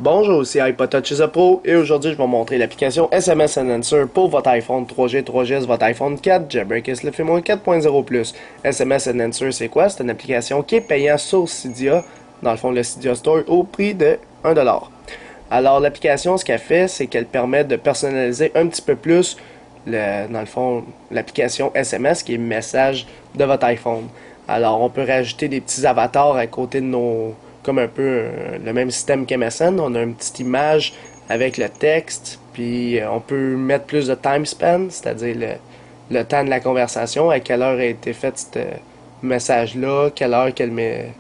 Bonjour, c'est iPodTouch Pro et aujourd'hui je vais vous montrer l'application SMS Enhancer pour votre iPhone 3G, 3GS, votre iPhone 4, Jailbreak SLFM 4.0+. SMS Enhancer c'est quoi? C'est une application qui est payante sur Cydia, dans le fond le Cydia Store, au prix de 1$. Alors l'application, ce qu'elle fait, c'est qu'elle permet de personnaliser un petit peu plus, dans le fond, l'application SMS qui est message de votre iPhone. Alors on peut rajouter des petits avatars à côté de nos... comme un peu le même système qu'MSN. On a une petite image avec le texte, puis on peut mettre plus de time span, c'est-à-dire le temps de la conversation, à quelle heure a été fait ce message-là, quelle heure qu'elle met,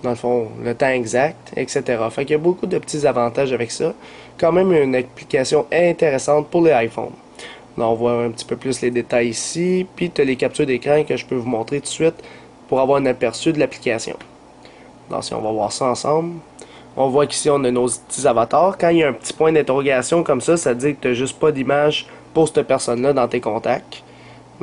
dans le fond, le temps exact, etc. Fait qu'il y a beaucoup de petits avantages avec ça. Quand même une application intéressante pour les iPhones. Là, on voit un petit peu plus les détails ici, puis tu as les captures d'écran que je peux vous montrer tout de suite pour avoir un aperçu de l'application. Donc, si on va voir ça ensemble, on voit qu'ici on a nos petits avatars. Quand il y a un petit point d'interrogation comme ça dit que tu n'as juste pas d'image pour cette personne-là dans tes contacts.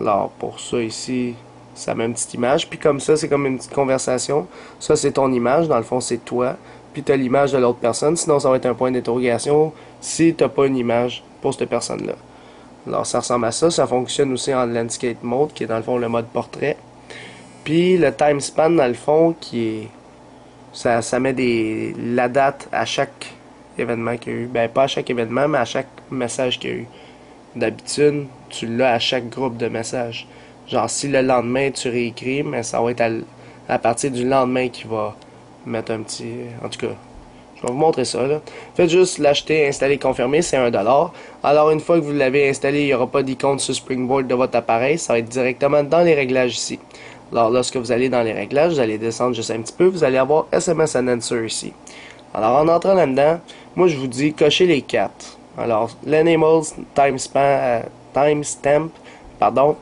Alors, pour ça ici, ça met une petite image. Puis comme ça, c'est comme une petite conversation. Ça, c'est ton image. Dans le fond, c'est toi. Puis tu as l'image de l'autre personne. Sinon, ça va être un point d'interrogation si tu n'as pas une image pour cette personne-là. Alors, ça ressemble à ça. Ça fonctionne aussi en Landscape Mode, qui est dans le fond le mode portrait. Puis le time span, dans le fond, qui est... Ça met la date à chaque événement qu'il y a eu. Ben, pas à chaque événement, mais à chaque message qu'il y a eu. D'habitude, tu l'as à chaque groupe de messages. Genre, si le lendemain tu réécris, mais ça va être à partir du lendemain qu'il va mettre un petit... En tout cas, je vais vous montrer ça, là. Faites juste l'acheter, installer, confirmer, c'est 1$. Alors, une fois que vous l'avez installé, il n'y aura pas d'icône sur Springboard de votre appareil. Ça va être directement dans les réglages ici. Alors, lorsque vous allez dans les réglages, vous allez descendre juste un petit peu, vous allez avoir SMS Enhancer ici. Alors, en entrant là-dedans, moi, je vous dis, cochez les 4. Alors, l'Animals Timestamp, pardon,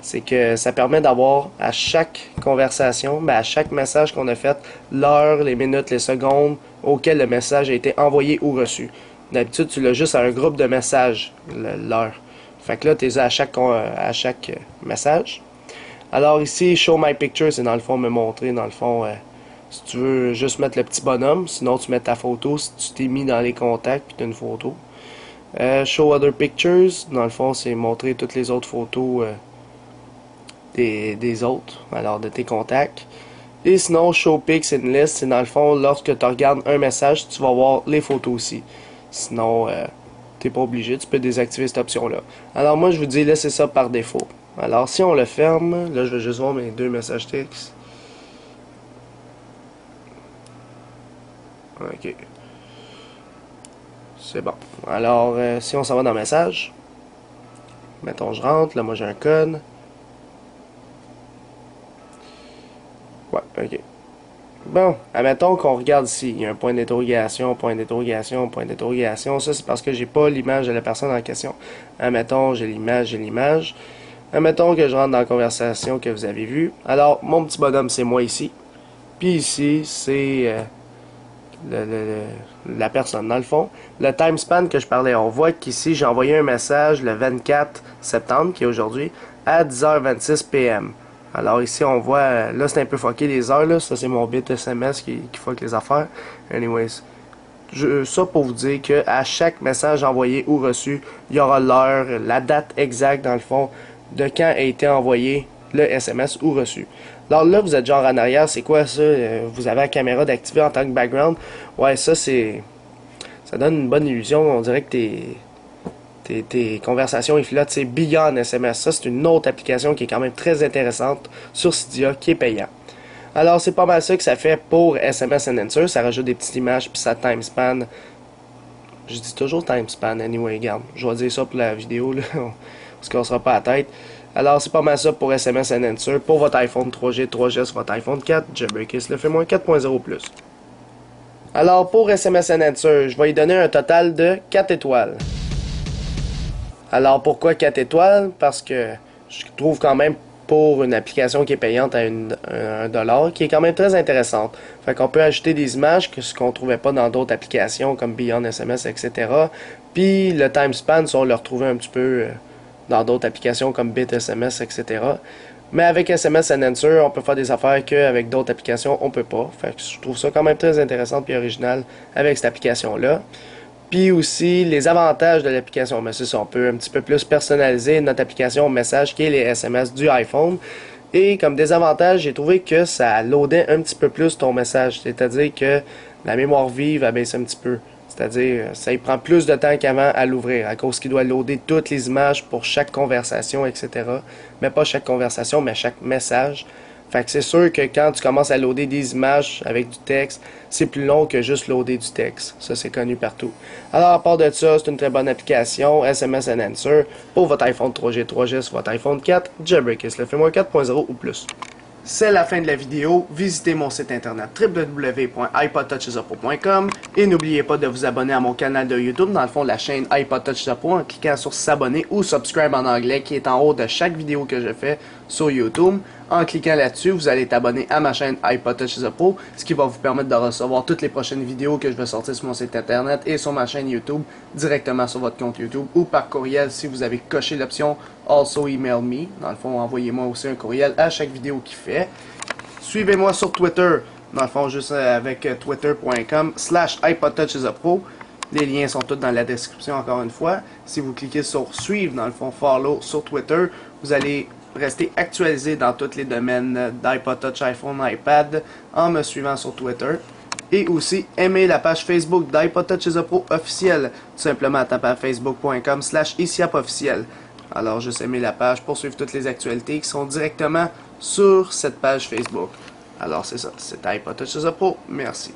c'est que ça permet d'avoir à chaque conversation, à chaque message qu'on a fait, l'heure, les minutes, les secondes auxquelles le message a été envoyé ou reçu. D'habitude, tu l'as juste à un groupe de messages, l'heure. Fait que là, tu es à chaque message. Alors ici, Show My Picture, c'est dans le fond me montrer, dans le fond, si tu veux juste mettre le petit bonhomme, sinon tu mets ta photo, si tu t'es mis dans les contacts, puis tu as une photo. Show Other Pictures, dans le fond, c'est montrer toutes les autres photos des autres, alors de tes contacts. Et sinon, Show Pics in List, c'est dans le fond, lorsque tu regardes un message, tu vas voir les photos aussi. Sinon, t'es pas obligé, tu peux désactiver cette option-là. Alors moi, je vous dis, laissez ça par défaut. Alors, si on le ferme, là, je vais juste voir mes deux messages textes. Ok. C'est bon. Alors, si on s'en va dans Message, mettons, je rentre. Là, moi, j'ai un code. Ouais, ok. Bon, admettons qu'on regarde ici. Il y a un point d'interrogation, point d'interrogation, point d'interrogation. Ça, c'est parce que j'ai pas l'image de la personne en question. Admettons, j'ai l'image. Admettons que je rentre dans la conversation que vous avez vue. Alors, mon petit bonhomme, c'est moi ici. Puis ici, c'est la personne. Dans le fond, le time span que je parlais, on voit qu'ici, j'ai envoyé un message le 24 septembre, qui est aujourd'hui, à 10h26 p.m. Alors ici, on voit, là, c'est un peu fucké les heures, là. Ça, c'est mon bit SMS qui fuck les affaires. Anyways. Ça pour vous dire que à chaque message envoyé ou reçu, il y aura l'heure, la date exacte, dans le fond, de quand a été envoyé le SMS ou reçu. Alors là, vous êtes genre en arrière, c'est quoi ça? Vous avez la caméra d'activer en tant que background. Ouais, ça c'est... Ça donne une bonne illusion, on dirait que tes conversations ils flottent. C'est Beyond SMS, ça c'est une autre application qui est quand même très intéressante sur Cydia, qui est payant. Alors c'est pas mal ça que ça fait pour SMS Enhancer, ça rajoute des petites images puis ça time span. Je dis toujours time span, anyway, regarde. Je vais dire ça pour la vidéo, là. Parce qu'on sera pas à la tête. Alors, c'est pas mal ça pour SMS Enhancer. Pour votre iPhone 3G, 3GS, votre iPhone 4, Jailbreak SLFM 4.0+. Alors, pour SMS Enhancer, je vais y donner un total de 4 étoiles. Alors, pourquoi 4 étoiles? Parce que je trouve quand même pour une application qui est payante à $1, qui est quand même très intéressante. Fait qu'on peut ajouter des images que ce qu'on trouvait pas dans d'autres applications comme Beyond SMS, etc. Puis le time span, si on le retrouvait un petit peu dans d'autres applications comme BitSMS, etc. Mais avec SMS Enhancer, on peut faire des affaires qu'avec d'autres applications, on peut pas. Fait que je trouve ça quand même très intéressant et original avec cette application-là. Puis aussi, les avantages de l'application. Mais c'est ça, on peut un petit peu plus personnaliser notre application message qui est les SMS du iPhone. Et comme désavantage, j'ai trouvé que ça loadait un petit peu plus ton message. C'est-à-dire que la mémoire vive abaisse un petit peu. C'est-à-dire, ça y prend plus de temps qu'avant à l'ouvrir, à cause qu'il doit loader toutes les images pour chaque conversation, etc. Mais pas chaque conversation, mais chaque message. Fait que c'est sûr que quand tu commences à loader des images avec du texte, c'est plus long que juste loader du texte. Ça, c'est connu partout. Alors, à part de ça, c'est une très bonne application, SMS Enhancer, pour votre iPhone 3G, 3GS, votre iPhone 4, Jailbreak le firmware 4.0 ou plus. C'est la fin de la vidéo. Visitez mon site internet www.ipodtouchesuppo.com et n'oubliez pas de vous abonner à mon canal de YouTube, dans le fond la chaîne iPod Touch Suppo, en cliquant sur s'abonner ou subscribe en anglais qui est en haut de chaque vidéo que je fais sur YouTube. En cliquant là-dessus, vous allez être abonné à ma chaîne iPod Touch Suppo, ce qui va vous permettre de recevoir toutes les prochaines vidéos que je vais sortir sur mon site internet et sur ma chaîne YouTube directement sur votre compte YouTube ou par courriel si vous avez coché l'option Also Email Me. Dans le fond, envoyez-moi aussi un courriel à chaque vidéo qu'il fait. Suivez-moi sur Twitter, dans le fond juste avec twitter.com/iPodTouchesUpPro. Les liens sont tous dans la description encore une fois. Si vous cliquez sur suivre, dans le fond follow sur Twitter, vous allez rester actualisé dans tous les domaines d'iPod Touch, iPhone, iPad en me suivant sur Twitter. Et aussi, aimez la page Facebook d'iPod Touchesuppo officielle, tout simplement à taper à facebook.com/isiapofficiel. Alors, juste aimez la page pour suivre toutes les actualités qui sont directement sur cette page Facebook. Alors, c'est ça, c'est iPod Touchesuppo. Merci.